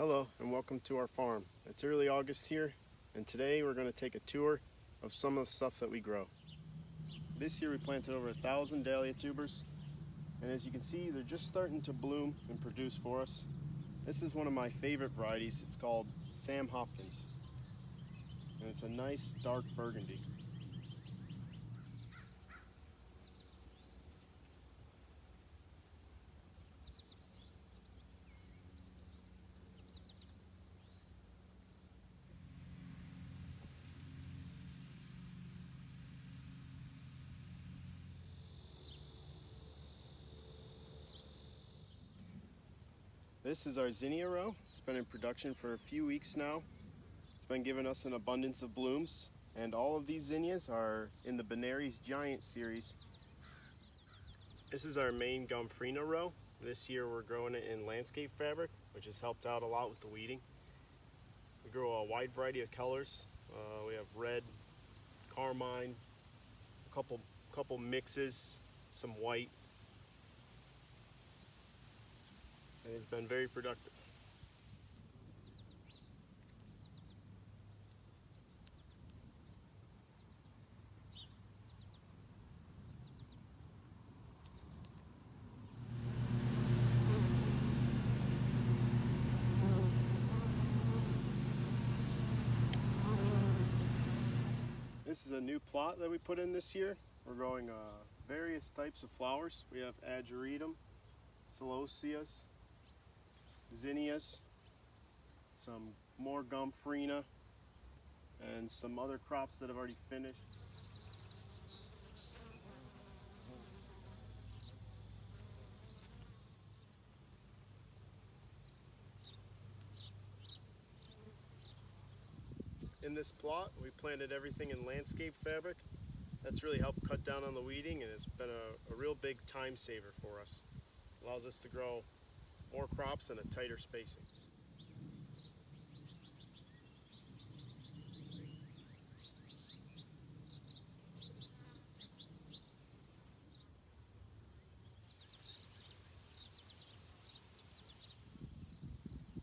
Hello and welcome to our farm. It's early August here, and today we're going to take a tour of some of the stuff that we grow. This year we planted over 1,000 dahlia tubers, and as you can see they're just starting to bloom and produce for us. This is one of my favorite varieties. It's called Sam Hopkins, and it's a nice dark burgundy. This is our zinnia row. It's been in production for a few weeks now. It's been giving us an abundance of blooms, and all of these zinnias are in the Benary's Giant series. This is our main Gomphrena row. This year we're growing it in landscape fabric, which has helped out a lot with the weeding. We grow a wide variety of colors. We have red, carmine, a couple mixes, some white. And it's been very productive. This is a new plot that we put in this year. We're growing various types of flowers. We have Ageratum, Celosias, Zinnias, some more Gomphrena, and some other crops that have already finished. In this plot, we planted everything in landscape fabric. That's really helped cut down on the weeding, and it's been a real big time saver for us. It allows us to grow more crops in a tighter spacing.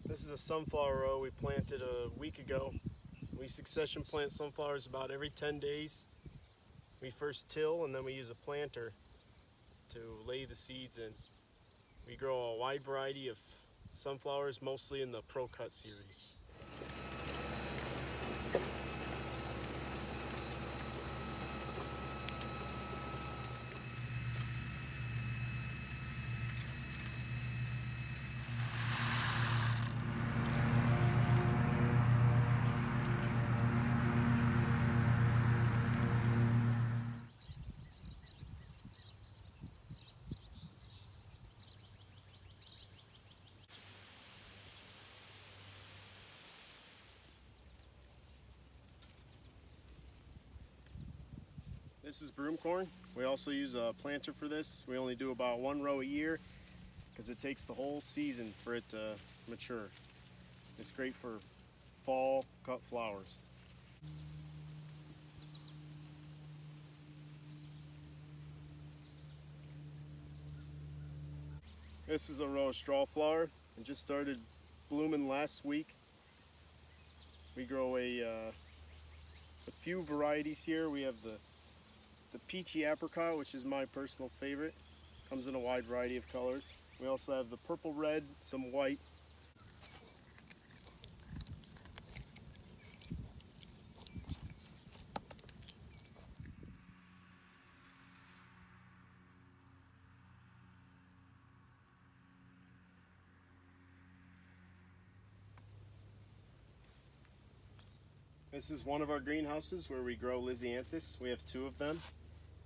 This is a sunflower row we planted a week ago. We succession plant sunflowers about every 10 days. We first till and then we use a planter to lay the seeds in. We grow a wide variety of sunflowers, mostly in the Pro Cut series. This is broom corn. We also use a planter for this. We only do about one row a year because it takes the whole season for it to mature. It's great for fall cut flowers. This is a row of Strawflower. It just started blooming last week. We grow a few varieties here. We have the peachy apricot, which is my personal favorite. Comes in a wide variety of colors. We also have the purple red, some white. This is one of our greenhouses where we grow Lizianthus. We have two of them.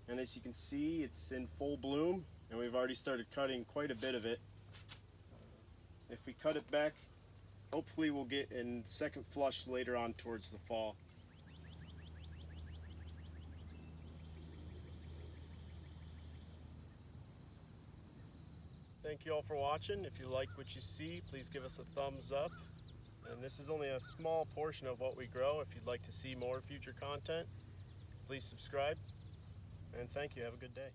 And as you can see, it's in full bloom, and we've already started cutting quite a bit of it. If we cut it back, hopefully we'll get in second flush later on towards the fall. Thank you all for watching. If you like what you see, please give us a thumbs up. And this is only a small portion of what we grow. If you'd like to see more future content, please subscribe. And thank you. Have a good day.